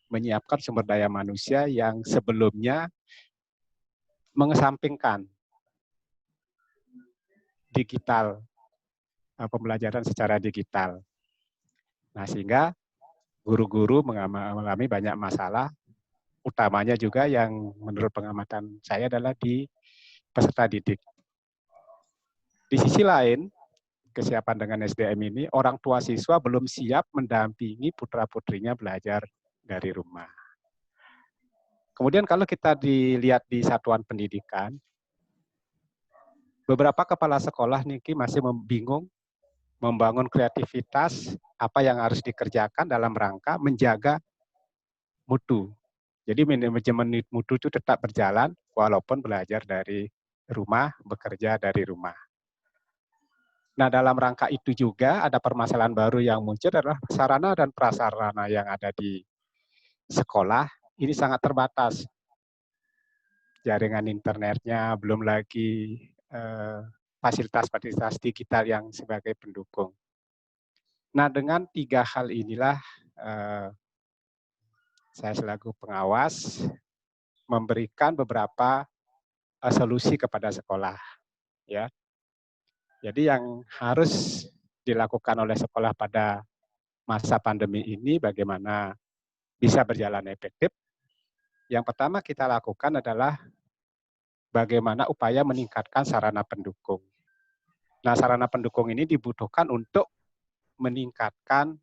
menyiapkan sumber daya manusia yang sebelumnya mengesampingkan digital, pembelajaran secara digital. Nah, sehingga guru-guru mengalami banyak masalah, utamanya juga yang menurut pengamatan saya adalah di peserta didik. Di sisi lain, kesiapan dengan SDM ini, orang tua siswa belum siap mendampingi putra-putrinya belajar dari rumah. Kemudian kalau kita dilihat di satuan pendidikan, beberapa kepala sekolah niki masih bingung membangun kreativitas apa yang harus dikerjakan dalam rangka menjaga mutu. Jadi manajemen mutu itu tetap berjalan walaupun belajar dari rumah, bekerja dari rumah. Nah, dalam rangka itu juga ada permasalahan baru yang muncul adalah sarana dan prasarana yang ada di sekolah ini sangat terbatas. Jaringan internetnya, belum lagi fasilitas-fasilitas digital yang sebagai pendukung. Nah, dengan 3 hal inilah saya selaku pengawas memberikan beberapa solusi kepada sekolah, ya. Jadi yang harus dilakukan oleh sekolah pada masa pandemi ini bagaimana bisa berjalan efektif. Yang pertama kita lakukan adalah bagaimana upaya meningkatkan sarana pendukung. Nah, sarana pendukung ini dibutuhkan untuk meningkatkan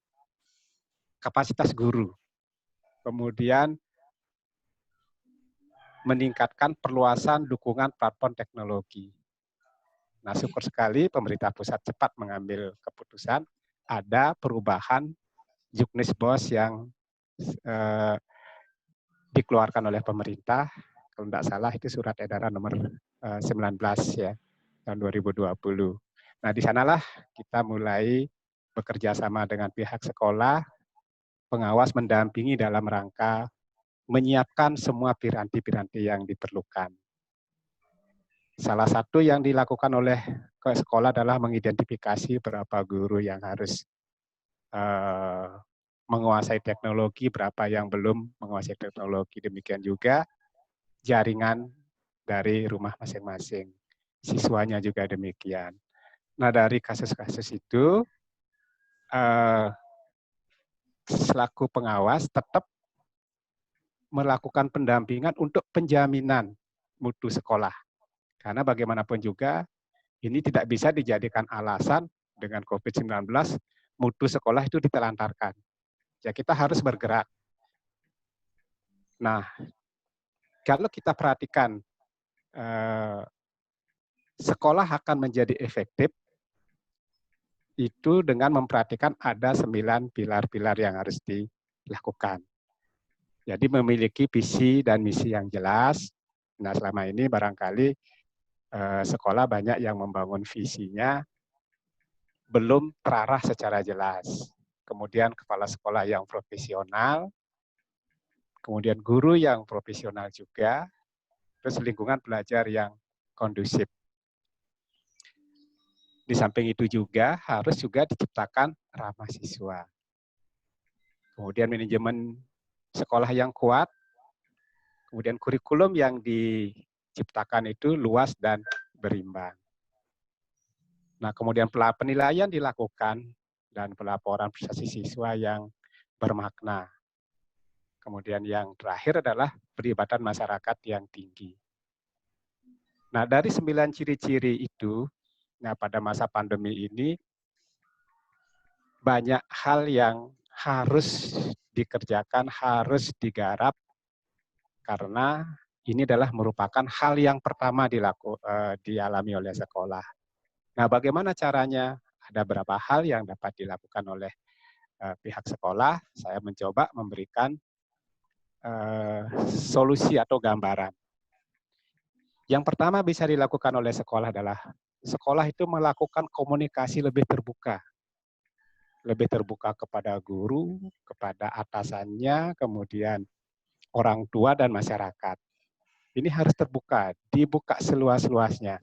kapasitas guru, kemudian meningkatkan perluasan dukungan platform teknologi. Nah, syukur sekali pemerintah pusat cepat mengambil keputusan, ada perubahan Juknisbos yang dikeluarkan oleh pemerintah, kalau tidak salah itu surat edaran nomor 19 ya, tahun 2020. Nah, di sanalah kita mulai bekerja sama dengan pihak sekolah, pengawas mendampingi dalam rangka menyiapkan semua piranti-piranti yang diperlukan. Salah satu yang dilakukan oleh sekolah adalah mengidentifikasi berapa guru yang harus menguasai teknologi, berapa yang belum menguasai teknologi. Demikian juga jaringan dari rumah masing-masing. Siswanya juga demikian. Nah, dari kasus-kasus itu, selaku pengawas tetap melakukan pendampingan untuk penjaminan mutu sekolah. Karena bagaimanapun juga ini tidak bisa dijadikan alasan dengan COVID-19 mutu sekolah itu ditelantarkan. Ya, kita harus bergerak. Nah, kalau kita perhatikan sekolah akan menjadi efektif itu dengan memperhatikan ada 9 pilar-pilar yang harus dilakukan. Jadi memiliki visi dan misi yang jelas. Nah, selama ini barangkali sekolah banyak yang membangun visinya belum terarah secara jelas. Kemudian kepala sekolah yang profesional, kemudian guru yang profesional juga, terus lingkungan belajar yang kondusif. Di samping itu juga harus juga diciptakan ramah siswa. Kemudian manajemen sekolah yang kuat, kemudian kurikulum yang diciptakan itu luas dan berimbang. Nah, kemudian penilaian dilakukan dan pelaporan prestasi siswa yang bermakna. Kemudian yang terakhir adalah pelibatan masyarakat yang tinggi. Nah, dari 9 ciri-ciri itu, nah pada masa pandemi ini banyak hal yang harus dikerjakan, harus digarap, karena ini adalah merupakan hal yang pertama dialami oleh sekolah. Nah, bagaimana caranya? Ada beberapa hal yang dapat dilakukan oleh pihak sekolah. Saya mencoba memberikan solusi atau gambaran. Yang pertama bisa dilakukan oleh sekolah adalah sekolah itu melakukan komunikasi lebih terbuka. Lebih terbuka kepada guru, kepada atasannya, kemudian orang tua dan masyarakat. Ini harus terbuka, dibuka seluas-luasnya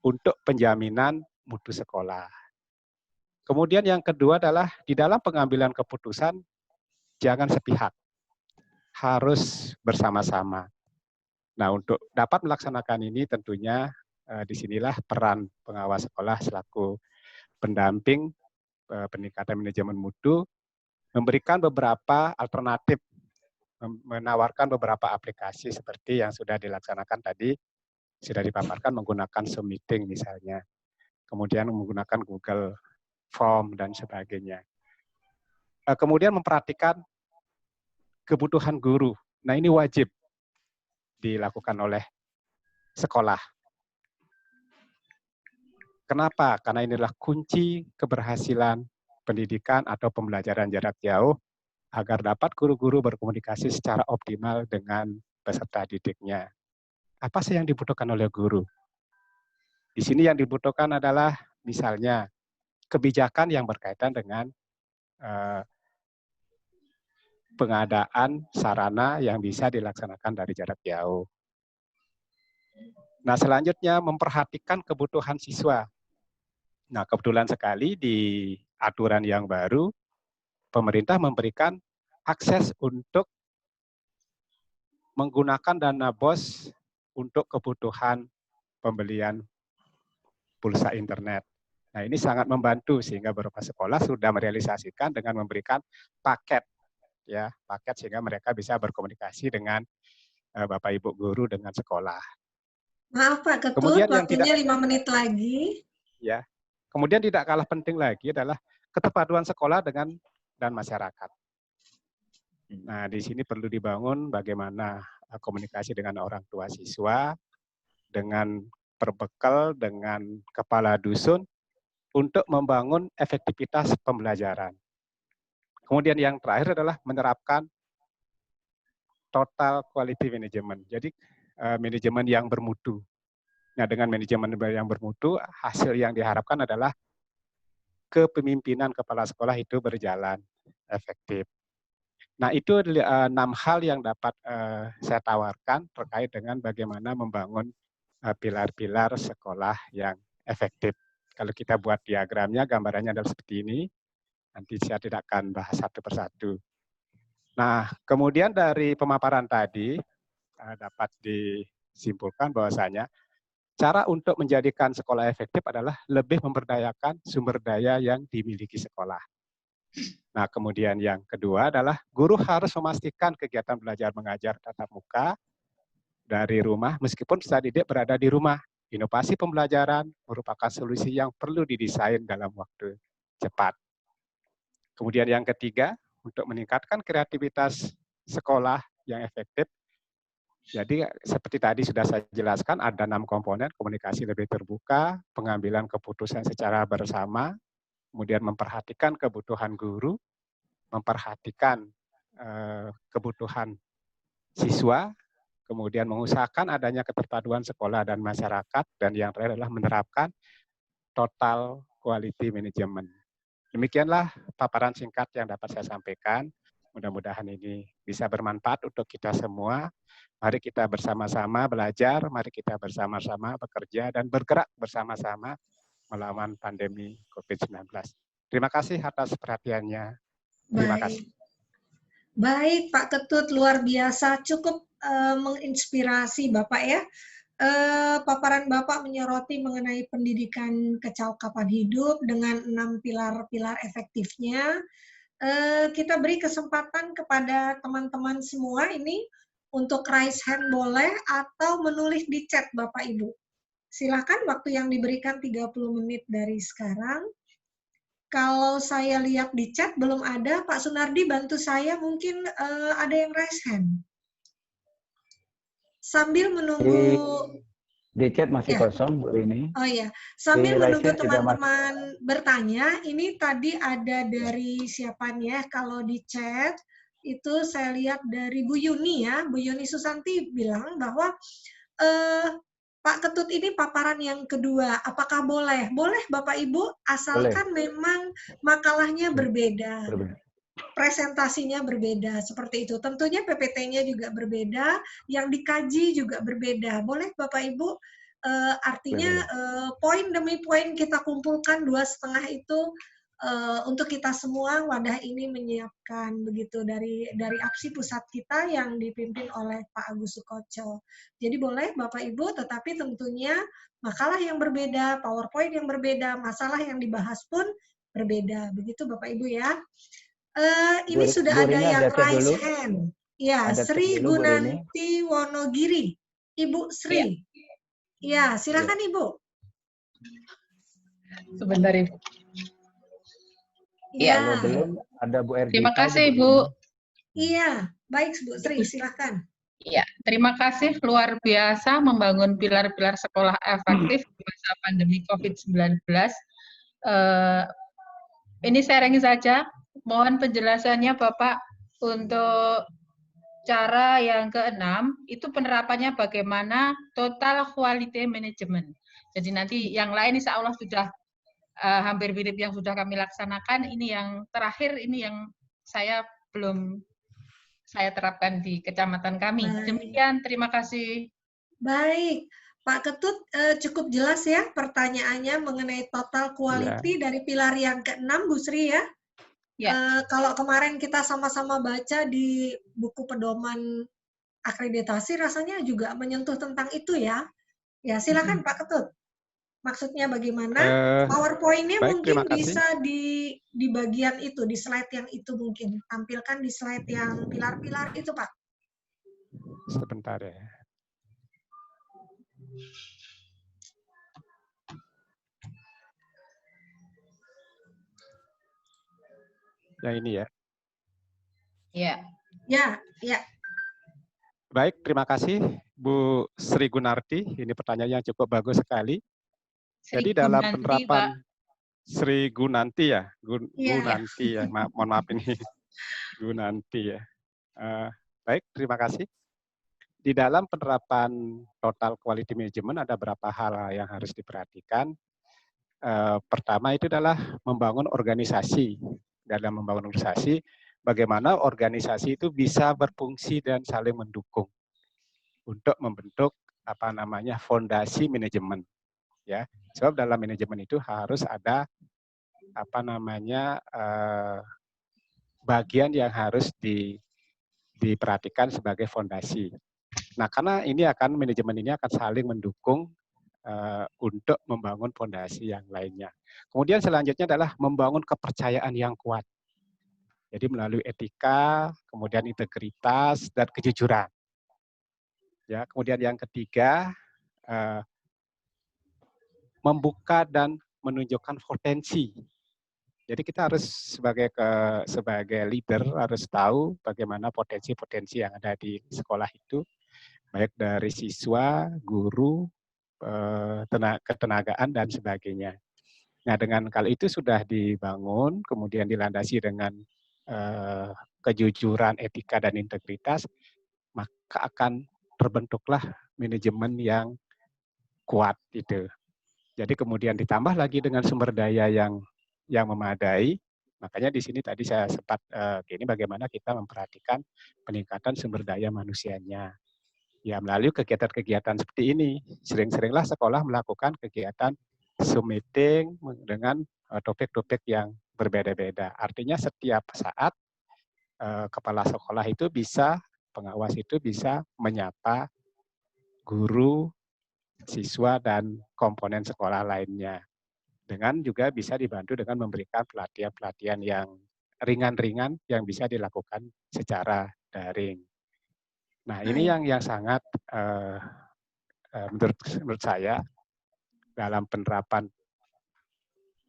untuk penjaminan mutu sekolah. Kemudian yang kedua adalah di dalam pengambilan keputusan jangan sepihak. harus bersama-sama. Nah, untuk dapat melaksanakan ini tentunya disinilah peran pengawas sekolah selaku pendamping peningkatan manajemen mutu memberikan beberapa alternatif, menawarkan beberapa aplikasi seperti yang sudah dilaksanakan tadi, sudah dipaparkan menggunakan Zoom Meeting misalnya, kemudian menggunakan Google Form dan sebagainya. Kemudian memperhatikan kebutuhan guru. Nah, ini wajib dilakukan oleh sekolah. Kenapa? Karena inilah kunci keberhasilan pendidikan atau pembelajaran jarak jauh agar dapat guru-guru berkomunikasi secara optimal dengan peserta didiknya. Apa sih yang dibutuhkan oleh guru? Di sini yang dibutuhkan adalah misalnya kebijakan yang berkaitan dengan pengadaan sarana yang bisa dilaksanakan dari jarak jauh. Nah, selanjutnya memperhatikan kebutuhan siswa. Nah, kebetulan sekali di aturan yang baru, pemerintah memberikan akses untuk menggunakan dana BOS untuk kebutuhan pembelian pulsa internet. Nah, ini sangat membantu sehingga beberapa sekolah sudah merealisasikan dengan memberikan paket, ya, paket sehingga mereka bisa berkomunikasi dengan Bapak Ibu guru dengan sekolah. Maaf Pak Ketut, kemudian waktunya 5 menit lagi. Ya, kemudian tidak kalah penting lagi adalah keterpaduan sekolah dan masyarakat. Nah, di sini perlu dibangun bagaimana komunikasi dengan orang tua siswa, dengan perbekal, dengan kepala dusun, untuk membangun efektivitas pembelajaran. Kemudian yang terakhir adalah menerapkan total quality management. Jadi manajemen yang bermutu. Nah, dengan manajemen yang bermutu, hasil yang diharapkan adalah kepemimpinan kepala sekolah itu berjalan efektif. Nah, itu 6 hal yang dapat saya tawarkan terkait dengan bagaimana membangun pilar-pilar sekolah yang efektif. Kalau kita buat diagramnya, gambarannya adalah seperti ini. Nanti saya tidak akan bahas satu persatu. Nah, kemudian dari pemaparan tadi dapat disimpulkan bahwasanya cara untuk menjadikan sekolah efektif adalah lebih memberdayakan sumber daya yang dimiliki sekolah. Nah, kemudian yang kedua adalah guru harus memastikan kegiatan belajar mengajar tatap muka dari rumah meskipun peserta didik berada di rumah. Inovasi pembelajaran merupakan solusi yang perlu didesain dalam waktu cepat. Kemudian yang ketiga, untuk meningkatkan kreativitas sekolah yang efektif, jadi seperti tadi sudah saya jelaskan ada 6 komponen, komunikasi lebih terbuka, pengambilan keputusan secara bersama, kemudian memperhatikan kebutuhan guru, memperhatikan kebutuhan siswa, kemudian mengusahakan adanya keterpaduan sekolah dan masyarakat, dan yang terakhir adalah menerapkan total quality management. Demikianlah paparan singkat yang dapat saya sampaikan. Mudah-mudahan ini bisa bermanfaat untuk kita semua. Mari kita bersama-sama belajar, mari kita bersama-sama bekerja dan bergerak bersama-sama melawan pandemi COVID-19. Terima kasih atas perhatiannya. Terima kasih. Baik, Pak Ketut, luar biasa, cukup menginspirasi Bapak ya. Paparan Bapak menyoroti mengenai pendidikan kecakapan hidup dengan 6 pilar-pilar efektifnya. Kita beri kesempatan kepada teman-teman semua ini untuk raise hand boleh atau menulis di chat Bapak Ibu. Silakan, waktu yang diberikan 30 menit dari sekarang. Kalau saya lihat di chat belum ada, Pak Sunardi bantu saya, mungkin ada yang raise hand. Sambil menunggu... Di chat masih kosong, Bu ini. Oh iya, sambil menunggu teman-teman bertanya, ini tadi ada dari siapa nih ya, kalau di chat, itu saya lihat dari Bu Yuni ya, Bu Yuni Susanti bilang bahwa Pak Ketut ini paparan yang kedua, apakah boleh? Boleh Bapak Ibu, asalkan memang makalahnya berbeda, presentasinya berbeda, seperti itu. Tentunya PPT-nya juga berbeda, yang dikaji juga berbeda. Boleh Bapak Ibu, artinya poin demi poin kita kumpulkan 2,5 itu untuk kita semua wadah ini menyiapkan begitu dari APSI pusat kita yang dipimpin oleh Pak Agus Sukoco. Jadi boleh Bapak Ibu, tetapi tentunya makalah yang berbeda, PowerPoint yang berbeda, masalah yang dibahas pun berbeda. Begitu Bapak Ibu ya. Ini sudah ada yang raise hand. Ya, Sri Gunanti Wonogiri. Ibu Sri. Ya, silakan Ibu. Sebentar Ibu. Ya. Kalau belum ada Bu Erdita. Terima kasih Bu. Iya, baik Bu Sri, silakan. Iya, terima kasih luar biasa membangun pilar-pilar sekolah efektif di masa pandemi COVID-19. Ini sharing saja, mohon penjelasannya Bapak untuk cara yang keenam, itu penerapannya bagaimana total quality management. Jadi nanti yang lain insya Allah sudah hampir mirip yang sudah kami laksanakan. Ini yang terakhir, ini yang belum saya terapkan di kecamatan kami. Baik. Demikian, terima kasih. Baik, Pak Ketut cukup jelas ya pertanyaannya mengenai total quality dari pilar yang keenam, Bu Sri ya. Ya. Kalau kemarin kita sama-sama baca di buku pedoman akreditasi, rasanya juga menyentuh tentang itu ya. Ya, silakan Pak Ketut. Maksudnya bagaimana? PowerPoint-nya mungkin bisa di bagian itu, di slide yang itu mungkin. Tampilkan di slide yang pilar-pilar itu, Pak. Sebentar ya. Yang ini ya. Ya. Ya, ya. Baik, terima kasih Bu Sri Gunarti. Ini pertanyaan yang cukup bagus sekali. Jadi dalam penerapan Sri Gunanti ya, Gunanti ya, mohon maaf ini Gunanti ya. Baik, terima kasih. Di dalam penerapan total quality management ada beberapa hal yang harus diperhatikan. Pertama itu adalah membangun organisasi. Dalam membangun organisasi, bagaimana organisasi itu bisa berfungsi dan saling mendukung untuk membentuk fondasi manajemen. Ya, sebab dalam manajemen itu harus ada bagian yang harus diperhatikan sebagai fondasi. Nah, karena manajemen ini akan saling mendukung untuk membangun fondasi yang lainnya. Kemudian selanjutnya adalah membangun kepercayaan yang kuat. Jadi melalui etika, kemudian integritas dan kejujuran. Ya, kemudian yang ketiga membuka dan menunjukkan potensi. Jadi kita harus sebagai leader harus tahu bagaimana potensi-potensi yang ada di sekolah itu, baik dari siswa, guru, ketenagaan dan sebagainya. Nah, dengan kali itu sudah dibangun, kemudian dilandasi dengan kejujuran, etika dan integritas, maka akan terbentuklah manajemen yang kuat itu. Jadi kemudian ditambah lagi dengan sumber daya yang memadai. Makanya di sini tadi saya sempat ini bagaimana kita memperhatikan peningkatan sumber daya manusianya. Ya melalui kegiatan-kegiatan seperti ini. Sering-seringlah sekolah melakukan kegiatan Zoom meeting dengan topik-topik yang berbeda-beda. Artinya setiap saat kepala sekolah itu pengawas itu bisa menyapa guru, siswa dan komponen sekolah lainnya. Dengan juga bisa dibantu dengan memberikan pelatihan-pelatihan yang ringan-ringan yang bisa dilakukan secara daring. Nah, ini yang sangat menurut saya dalam penerapan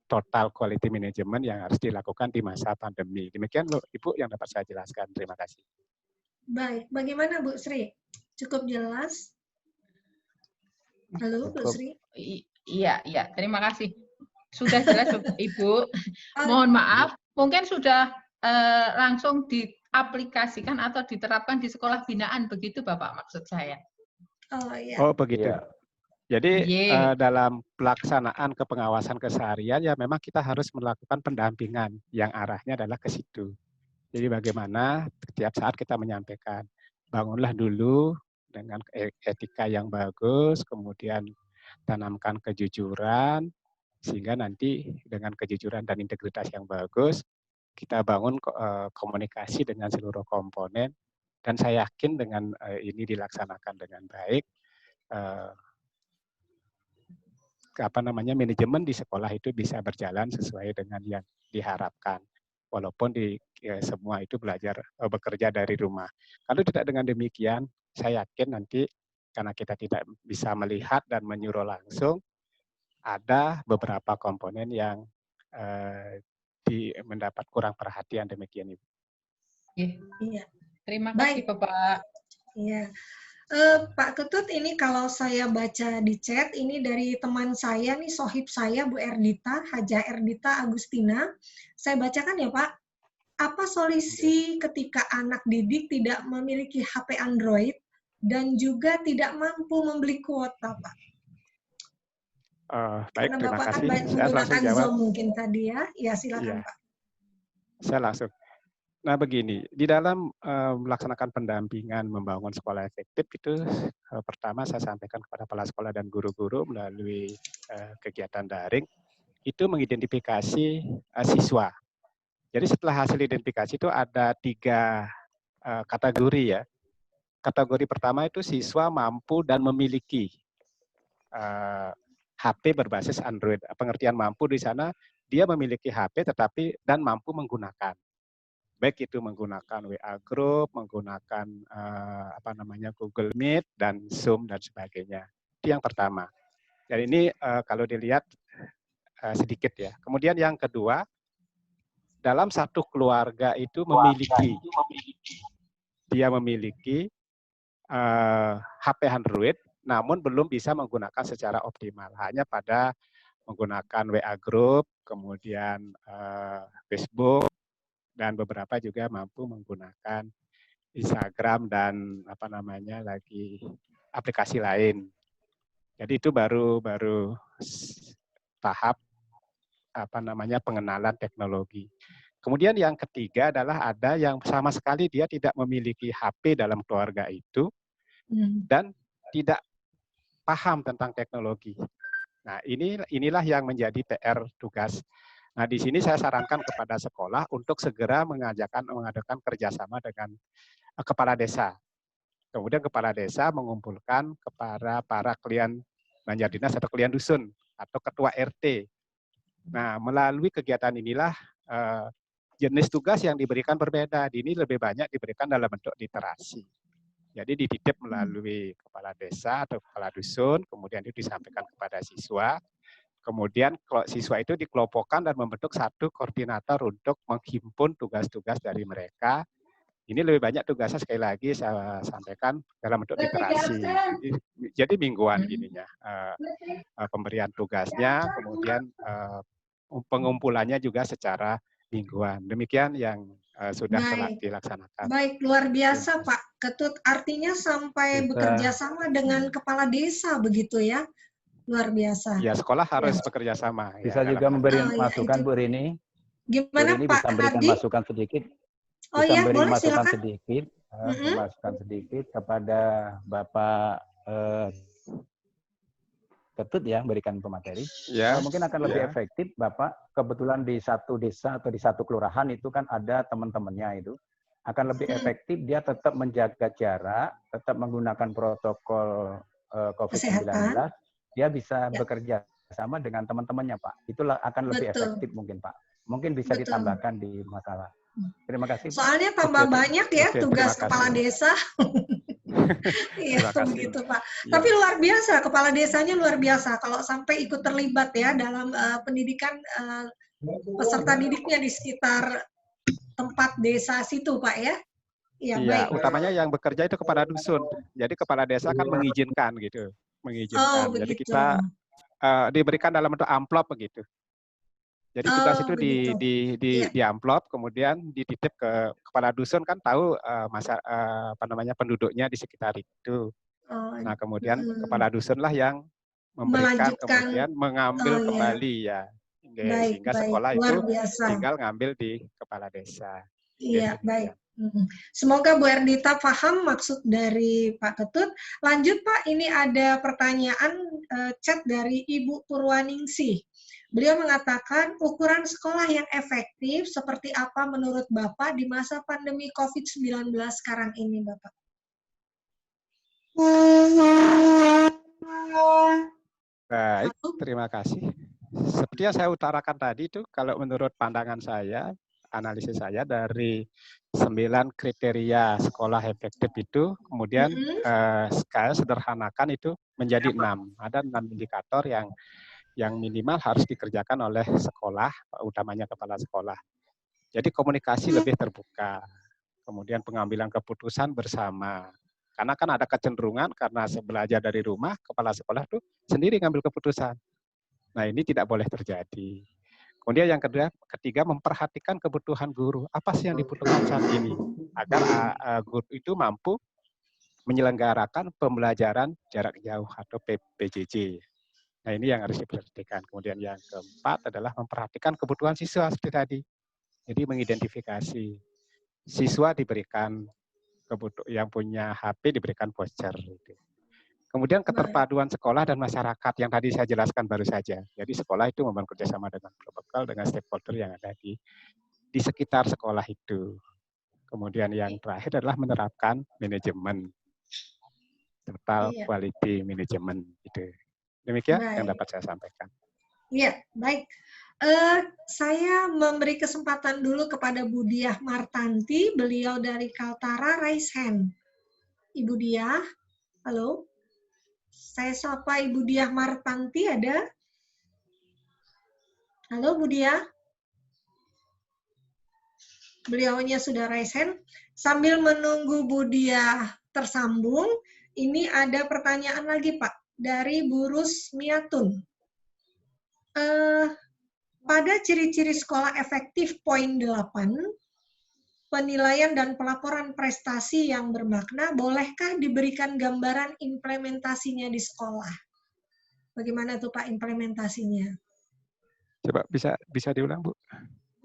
total quality management yang harus dilakukan di masa pandemi. Demikian Ibu yang dapat saya jelaskan. Terima kasih. Baik, bagaimana Bu Sri? Cukup jelas? Halo, Bu Sri? Iya, terima kasih. Sudah jelas Ibu. Mohon maaf, mungkin sudah langsung diaplikasikan atau diterapkan di sekolah binaan, begitu Bapak maksud saya? Oh iya. Oh begitu. Ya. Jadi dalam pelaksanaan kepengawasan keseharian ya memang kita harus melakukan pendampingan yang arahnya adalah ke situ. Jadi bagaimana setiap saat kita menyampaikan, bangunlah dulu dengan etika yang bagus, kemudian tanamkan kejujuran, Sehingga nanti dengan kejujuran dan integritas yang bagus, kita bangun komunikasi dengan seluruh komponen, dan saya yakin dengan ini dilaksanakan dengan baik, manajemen di sekolah itu bisa berjalan sesuai dengan yang diharapkan. Walaupun semua itu bekerja dari rumah. Kalau tidak dengan demikian, saya yakin nanti karena kita tidak bisa melihat dan menyuruh langsung, ada beberapa komponen yang mendapat kurang perhatian, demikian Ibu. Iya. Terima kasih Bapak. Iya. Pak Ketut, ini kalau saya baca di chat, ini dari teman saya nih, sohib saya, Bu Erdita, Haja Erdita Agustina. Saya bacakan ya Pak. Apa solusi ketika anak didik tidak memiliki HP Android dan juga tidak mampu membeli kuota, Pak? Baik, karena terima Bapak kasih. Kan Saya langsung jawab. Zoom mungkin tadi ya. Ya, silakan Iya. Pak. Saya langsung. Nah begini, di dalam melaksanakan pendampingan membangun sekolah efektif itu pertama saya sampaikan kepada kepala sekolah dan guru-guru melalui kegiatan daring, itu mengidentifikasi siswa. Jadi setelah hasil identifikasi itu ada 3 kategori ya. Kategori pertama itu siswa mampu dan memiliki HP berbasis Android. Pengertian mampu di sana, dia memiliki HP dan mampu menggunakan. Baik itu menggunakan WA Group, menggunakan Google Meet dan Zoom dan sebagainya. Itu yang pertama. Dan ini kalau dilihat sedikit ya. Kemudian yang kedua, dalam satu keluarga itu dia memiliki HP Android, namun belum bisa menggunakan secara optimal. Hanya pada menggunakan WA Group, kemudian Facebook, dan beberapa juga mampu menggunakan Instagram dan aplikasi lain. Jadi itu baru tahap pengenalan teknologi. Kemudian yang ketiga adalah ada yang sama sekali dia tidak memiliki HP dalam keluarga itu dan tidak paham tentang teknologi. Nah, inilah yang menjadi PR tugas. Nah, di sini saya sarankan kepada sekolah untuk segera mengadakan kerjasama dengan kepala desa. Kemudian kepala desa mengumpulkan kepada para klien Banjar Dinas atau klien dusun atau ketua RT. Nah, melalui kegiatan inilah jenis tugas yang diberikan berbeda. Ini lebih banyak diberikan dalam bentuk literasi. Jadi dititip melalui kepala desa atau kepala dusun, kemudian itu disampaikan kepada siswa. Kemudian siswa itu dikelompokkan dan membentuk satu koordinator untuk menghimpun tugas-tugas dari mereka. Ini lebih banyak tugasnya, sekali lagi saya sampaikan, dalam bentuk literasi. Jadi mingguan ininya, pemberian tugasnya, kemudian pengumpulannya juga secara mingguan. Demikian yang sudah telah dilaksanakan. Baik, luar biasa Pak Ketut. Artinya sampai bekerja sama dengan kepala desa begitu ya? Luar biasa. Ya, sekolah harus bekerja sama. Bisa ya, juga memberi masukan, Bu Rini. Gimana Bu Rini Pak bisa memberikan Hardi? masukan sedikit. Oh bisa ya, memberi boleh masukan silakan. sedikit, masukan sedikit kepada Bapak Ketut ya, berikan pemateri. Ya, mungkin akan lebih efektif, Bapak. Kebetulan di satu desa atau di satu kelurahan itu kan ada teman-temannya itu. Akan lebih efektif, dia tetap menjaga jarak, tetap menggunakan protokol COVID-19. Dia bisa bekerja sama dengan teman-temannya, Pak. Itulah akan lebih efektif mungkin, Pak. Mungkin bisa ditambahkan di masalah. Terima kasih. Soalnya tambah banyak ya tugas kepala desa. Iya, begitu Pak. Ya. Tapi luar biasa, kepala desanya luar biasa. Kalau sampai ikut terlibat ya dalam pendidikan peserta didiknya di sekitar tempat desa situ, Pak ya. Iya, baik. Utamanya yang bekerja itu kepala dusun. Jadi kepala desa kan mengizinkan gitu, mengizinkan. Jadi kita diberikan dalam bentuk amplop begitu. Jadi tugas itu di amplop, kemudian dititip ke kepala dusun, kan tahu penduduknya di sekitar itu. Nah, kemudian kepala dusunlah yang memberikan, kemudian mengambil kembali ya. Sehingga sekolah itu tinggal ngambil di kepala desa. Iya, baik. Semoga Bu Erdita paham maksud dari Pak Ketut. Lanjut Pak, ini ada pertanyaan chat dari Ibu Purwaningsih. Beliau mengatakan ukuran sekolah yang efektif seperti apa menurut Bapak di masa pandemi COVID-19 sekarang ini, Bapak? Baik, terima kasih. Seperti yang saya utarakan tadi itu, kalau menurut pandangan saya, analisis saya dari 9 kriteria sekolah efektif itu, kemudian saya sederhanakan itu menjadi 6. Ada 6 indikator yang minimal harus dikerjakan oleh sekolah, utamanya kepala sekolah. Jadi komunikasi lebih terbuka, kemudian pengambilan keputusan bersama. Karena kan ada kecenderungan karena belajar dari rumah, kepala sekolah tuh sendiri ngambil keputusan. Nah, ini tidak boleh terjadi. Kemudian yang ketiga memperhatikan kebutuhan guru. Apa sih yang dibutuhkan saat ini? Agar guru itu mampu menyelenggarakan pembelajaran jarak jauh atau PJJ. Nah, ini yang harus diperhatikan. Kemudian yang keempat adalah memperhatikan kebutuhan siswa seperti tadi. Jadi mengidentifikasi. Siswa diberikan yang punya HP diberikan voucher. Kemudian keterpaduan sekolah dan masyarakat yang tadi saya jelaskan baru saja. Jadi sekolah itu membangun kerjasama dengan protokol, dengan stakeholder yang ada di sekitar sekolah itu. Kemudian yang terakhir adalah menerapkan manajemen, total quality management. Itu. Demikian yang dapat saya sampaikan. Iya, baik. Saya memberi kesempatan dulu kepada Bu Diah Martanti, beliau dari Kaltara, raise hand. Ibu Diah, halo. Saya sapa Ibu Diah Martanti, ada? Halo Bu Diah. Beliaunya sudah raise hand. Sambil menunggu Bu Diah tersambung, ini ada pertanyaan lagi Pak, dari Bu Rusmiatun. Pada ciri-ciri sekolah efektif poin 8, penilaian dan pelaporan prestasi yang bermakna, bolehkah diberikan gambaran implementasinya di sekolah? Bagaimana tuh Pak implementasinya? Coba bisa diulang Bu.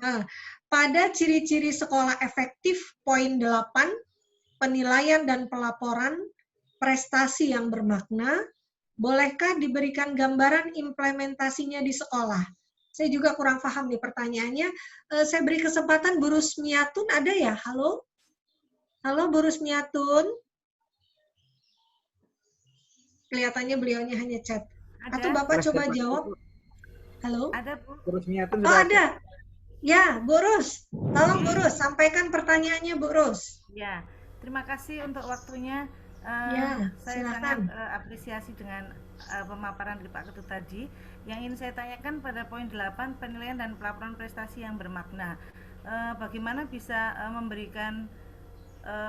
Nah, pada ciri-ciri sekolah efektif poin 8, penilaian dan pelaporan prestasi yang bermakna, bolehkah diberikan gambaran implementasinya di sekolah? Saya juga kurang paham nih pertanyaannya. Saya beri kesempatan Bu Rusmiatun, ada ya? Halo? Halo Bu Rusmiatun? Kelihatannya beliaunya hanya chat. Ada. Atau Bapak coba jawab? Halo? Ada Bu. Bu Rusmiatun Oh ada? Ya, Bu Rus. Tolong Bu Rus, sampaikan pertanyaannya Bu Rus. Ya, terima kasih untuk waktunya. Ya, saya silakan. sangat apresiasi dengan pemaparan dari Pak Ketut tadi. Yang ingin saya tanyakan pada poin 8, penilaian dan pelaporan prestasi yang bermakna. Bagaimana bisa memberikan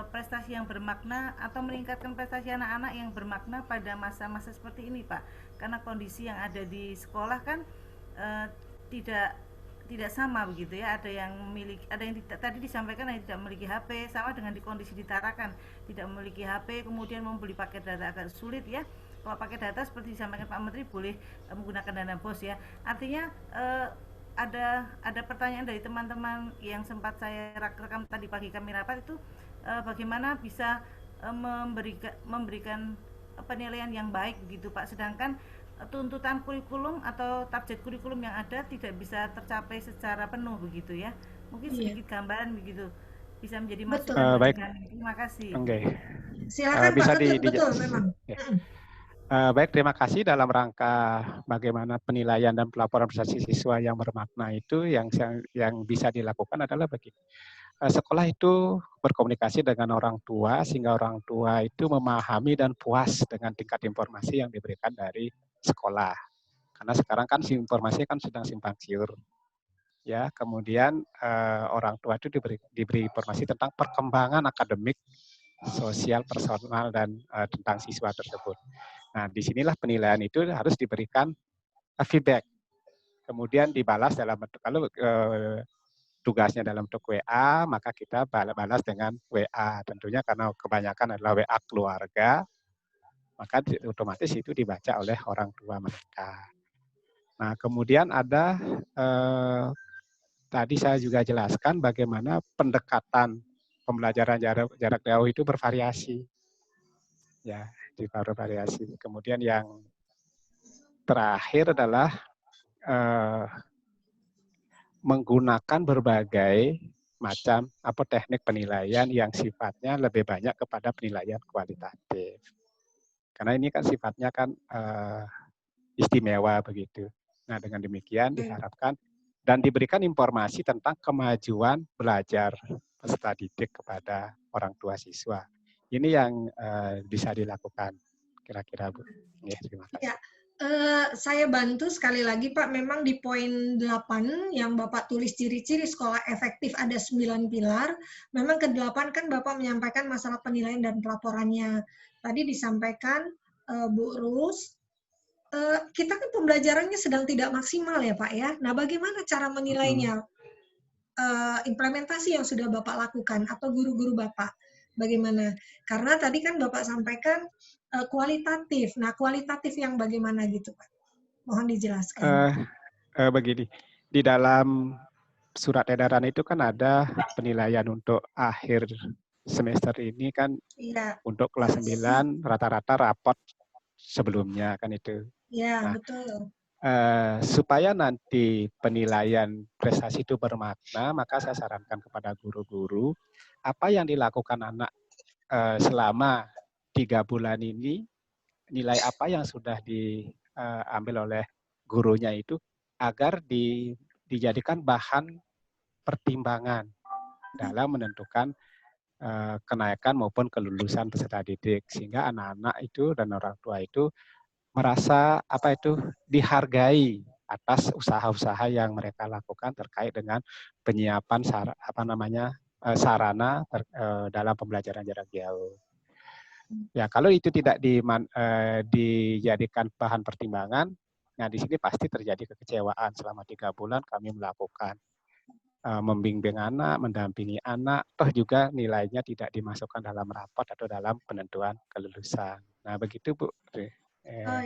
prestasi yang bermakna atau meningkatkan prestasi anak-anak yang bermakna pada masa-masa seperti ini, Pak? Karena kondisi yang ada di sekolah kan tidak sama begitu ya, ada yang tadi disampaikan yang tidak memiliki HP, sama dengan di kondisi di Tarakan tidak memiliki HP, kemudian membeli paket data agak sulit ya. Kalau paket data seperti disampaikan Pak Menteri boleh menggunakan dana BOS ya. Artinya ada pertanyaan dari teman-teman yang sempat saya rekam tadi pagi kami rapat itu, bagaimana bisa memberikan penilaian yang baik begitu Pak, sedangkan tuntutan kurikulum atau target kurikulum yang ada tidak bisa tercapai secara penuh begitu ya. Mungkin sedikit gambaran begitu bisa menjadi masukan. Baik. Terima kasih. Oke. Silakan bisa Pak Ketut, betul memang. Ya. Baik, terima kasih. Dalam rangka bagaimana penilaian dan pelaporan prestasi siswa yang bermakna itu yang bisa dilakukan adalah begini. Sekolah itu berkomunikasi dengan orang tua sehingga orang tua itu memahami dan puas dengan tingkat informasi yang diberikan dari sekolah. Karena sekarang kan informasi kan sedang simpang siur. Ya, kemudian orang tua itu diberi informasi tentang perkembangan akademik, sosial, personal dan tentang siswa tersebut. Nah, disinilah penilaian itu harus diberikan feedback. Kemudian dibalas dalam bentuk kalau tugasnya dalam bentuk WA, maka kita balas dengan WA. Tentunya karena kebanyakan adalah WA keluarga, maka otomatis itu dibaca oleh orang tua mereka. Nah, kemudian ada tadi saya juga jelaskan bagaimana pendekatan pembelajaran jarak jauh itu bervariasi. Ya, bervariasi. Kemudian yang terakhir adalah menggunakan berbagai macam teknik penilaian yang sifatnya lebih banyak kepada penilaian kualitatif. Karena ini kan sifatnya kan istimewa begitu. Nah, dengan demikian diharapkan dan diberikan informasi tentang kemajuan belajar peserta didik kepada orang tua siswa. Ini yang bisa dilakukan kira-kira, Bu. Ya, terima kasih. Ya, saya bantu sekali lagi Pak, memang di poin 8 yang Bapak tulis ciri-ciri sekolah efektif ada 9 pilar. Memang ke-8 kan Bapak menyampaikan masalah penilaian dan pelaporannya. Tadi disampaikan Bu Rus, kita kan pembelajarannya sedang tidak maksimal ya Pak ya. Nah, bagaimana cara menilainya? Implementasi yang sudah Bapak lakukan atau guru-guru Bapak, bagaimana? Karena tadi kan Bapak sampaikan kualitatif. Nah, kualitatif yang bagaimana gitu Pak? Mohon dijelaskan. Begini, di dalam surat edaran itu kan ada penilaian untuk akhir semester ini kan, iya, untuk kelas 9 rata-rata rapot sebelumnya kan itu. Iya, nah, betul. Supaya nanti penilaian prestasi itu bermakna, maka saya sarankan kepada guru-guru apa yang dilakukan anak selama 3 bulan ini, nilai apa yang sudah diambil oleh gurunya itu agar dijadikan bahan pertimbangan dalam menentukan kenaikan maupun kelulusan peserta didik, sehingga anak-anak itu dan orang tua itu merasa dihargai atas usaha-usaha yang mereka lakukan terkait dengan penyiapan sarana dalam pembelajaran jarak jauh. Ya, kalau itu tidak dijadikan bahan pertimbangan, nah di sini pasti terjadi kekecewaan. Selama 3 bulan kami melakukan membimbing anak, mendampingi anak, toh juga nilainya tidak dimasukkan dalam rapot atau dalam penentuan kelulusan. Nah, begitu Bu.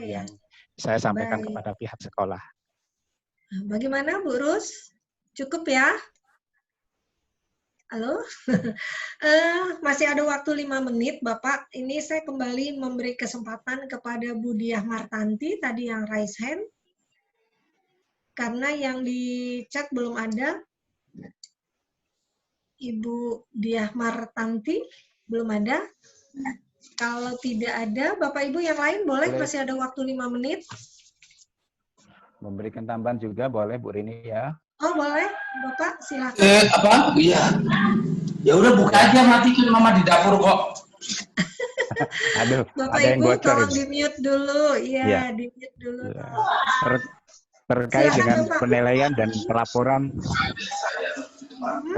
Yang saya sampaikan kepada pihak sekolah. Bagaimana Bu Rus? Cukup ya? Halo? Masih ada waktu 5 menit Bapak. Ini saya kembali memberi kesempatan kepada Bu Diah Martanti, tadi yang raise hand. Karena yang di chat belum ada. Ibu Diah Martanti belum ada. Kalau tidak ada, Bapak Ibu yang lain boleh, masih ada waktu 5 menit. Memberikan tambahan juga boleh Bu Rini ya. Oh boleh, Bapak silakan. Iya. Ya udah buka aja, mati kan Mama di dapur kok. Aduh, Bapak ada yang Ibu bocor. tolong di-mute dulu. Iya, di-mute dulu. Ya. Terkait silakan, dengan Bapak. Penilaian dan pelaporan.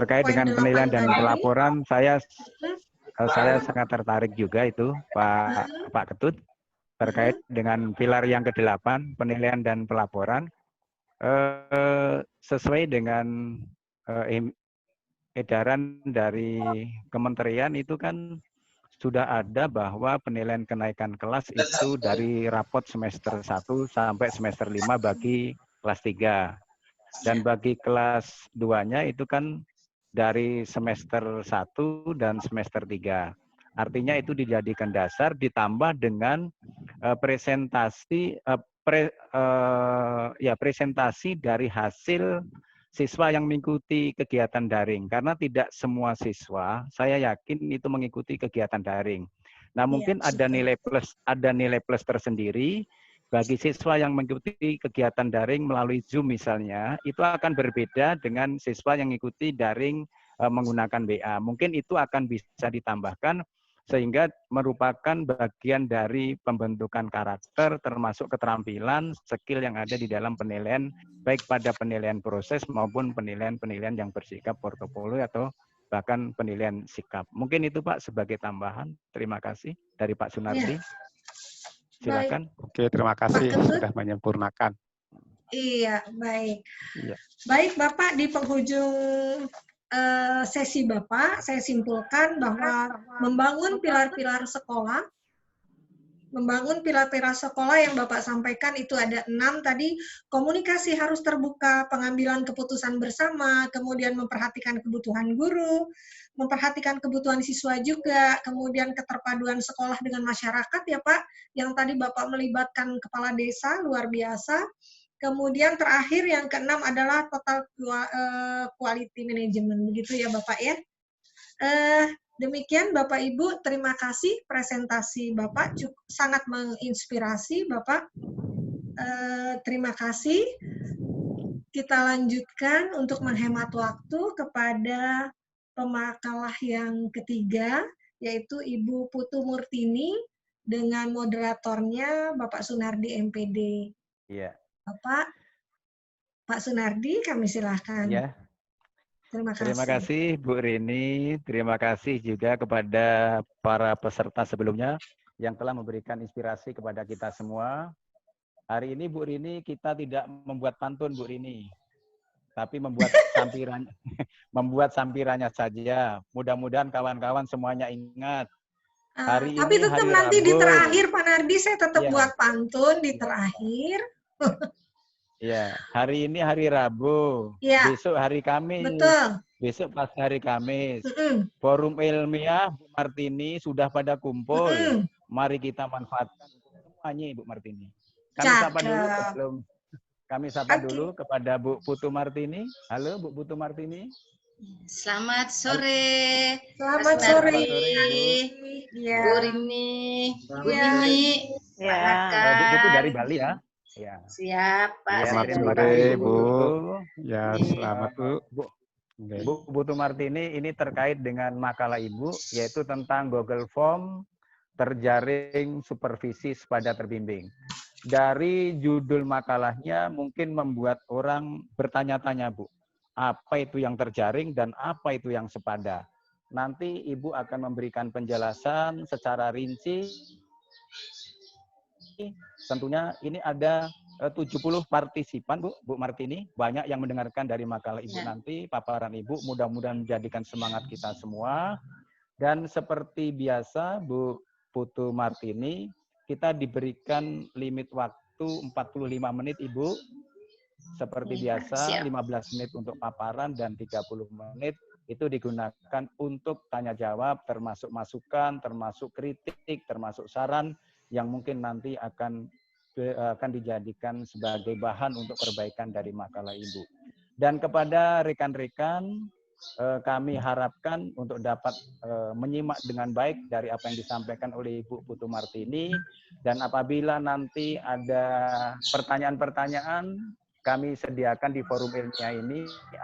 Terkait dengan penilaian dan pelaporan, saya sangat tertarik juga itu Pak Ketut terkait dengan pilar yang ke-8 penilaian dan pelaporan sesuai dengan edaran dari kementerian itu kan sudah ada bahwa penilaian kenaikan kelas itu dari rapot semester 1 sampai semester 5 bagi kelas 3 dan bagi kelas 2-nya itu kan dari semester 1 dan semester 3. Artinya itu dijadikan dasar ditambah dengan presentasi dari hasil siswa yang mengikuti kegiatan daring. Karena tidak semua siswa, saya yakin itu mengikuti kegiatan daring. Nah, mungkin ada nilai plus tersendiri bagi siswa yang mengikuti kegiatan daring melalui Zoom misalnya, itu akan berbeda dengan siswa yang mengikuti daring menggunakan WA. Mungkin itu akan bisa ditambahkan sehingga merupakan bagian dari pembentukan karakter termasuk keterampilan, skill yang ada di dalam penilaian, baik pada penilaian proses maupun penilaian-penilaian yang bersikap portofolio atau bahkan penilaian sikap. Mungkin itu Pak sebagai tambahan. Terima kasih dari Pak Sunardi. Silakan. Oke, terima kasih sudah menyempurnakan. Iya, baik. Iya. Baik, Bapak, di penghujung sesi Bapak, saya simpulkan bahwa membangun pilar-pilar sekolah yang Bapak sampaikan itu ada 6 tadi. Komunikasi harus terbuka, pengambilan keputusan bersama, kemudian memperhatikan kebutuhan guru, memperhatikan kebutuhan siswa juga, kemudian keterpaduan sekolah dengan masyarakat ya Pak, yang tadi Bapak melibatkan kepala desa, luar biasa. Kemudian terakhir yang keenam adalah total quality management, begitu ya Bapak ya. Demikian Bapak Ibu, terima kasih presentasi Bapak, sangat menginspirasi Bapak. Terima kasih. Kita lanjutkan untuk menghemat waktu kepada pemakalah yang ketiga, yaitu Ibu Putu Murtini dengan moderatornya Bapak Sunardi MPD. Iya. Pak Sunardi, kami silahkan. Ya. Terima kasih. Terima kasih Bu Rini, terima kasih juga kepada para peserta sebelumnya yang telah memberikan inspirasi kepada kita semua. Hari ini Bu Rini kita tidak membuat pantun Bu Rini, tapi membuat sampirannya, membuat sampirannya saja. Mudah-mudahan kawan-kawan semuanya ingat. Hari tapi ini tetap hari nanti Rabu. Di terakhir Pak Nardi saya tetap Ya. buat pantun di terakhir. Ya, hari ini hari Rabu, ya. Besok hari Kamis. Betul. Besok pas hari Kamis. Forum ilmiah Bu Martini sudah pada kumpul. Mari kita manfaatkan semuanya Ibu Martini. Kami sapa dulu sebelum kami sapa dulu kepada Bu Putu Martini. Halo Bu Putu Martini. Selamat sore. Selamat sore. Ya. Bu Rini. Bu Rini. Ya. Bu Putu dari Bali ya. Ya. Siap, Pak. Selamat sore, Bu. Ya, selamat, Bu. Bu Putu Martini, ini terkait dengan makalah Ibu, yaitu tentang Google Form terjaring supervisi sepada terbimbing. Dari judul makalahnya mungkin membuat orang bertanya-tanya, Bu. Apa itu yang terjaring dan apa itu yang sepada? Nanti Ibu akan memberikan penjelasan secara rinci. Tentunya ini ada 70 partisipan Bu Martini, banyak yang mendengarkan dari makalah Ibu nanti, paparan Ibu, mudah-mudahan menjadikan semangat kita semua. Dan seperti biasa Bu Putu Martini, kita diberikan limit waktu 45 menit Ibu. Seperti biasa 15 menit untuk paparan dan 30 menit itu digunakan untuk tanya jawab, termasuk masukan, termasuk kritik, termasuk saran yang mungkin nanti akan dijadikan sebagai bahan untuk perbaikan dari makalah Ibu. Dan kepada rekan-rekan, kami harapkan untuk dapat menyimak dengan baik dari apa yang disampaikan oleh Ibu Putu Martini. Dan apabila nanti ada pertanyaan-pertanyaan, kami sediakan di forum ilmiah ini